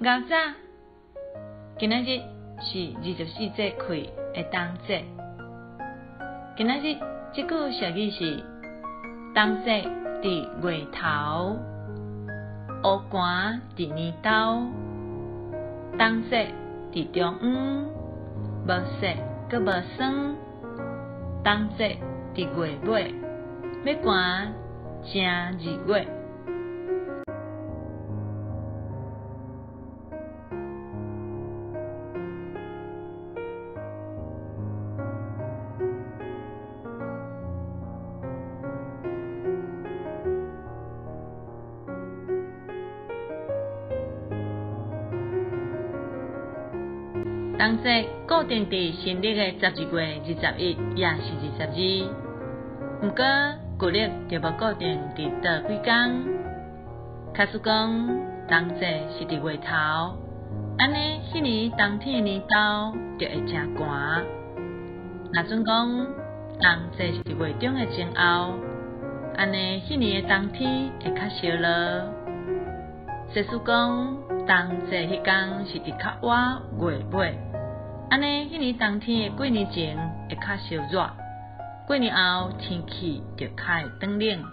牛仔，今仔日是24节气的冬节。今仔日这句俗语是：冬节伫月头，乌寒伫年头。冬节伫中午，无色阁无霜。冬节伫月尾，要寒正2月。冬节固定伫新历的12月21，也是22。毋过旧历就无固定伫倒几天。假使讲冬节是伫月头，安尼迄年冬天的年头就会真寒。若准讲冬节是伫月中的前后，安尼迄年的冬天会较烧热。假使讲冬节迄天是伫较晚月尾，安尼迄年冬天的过年前会较烧热，过年后天气就较会转冷。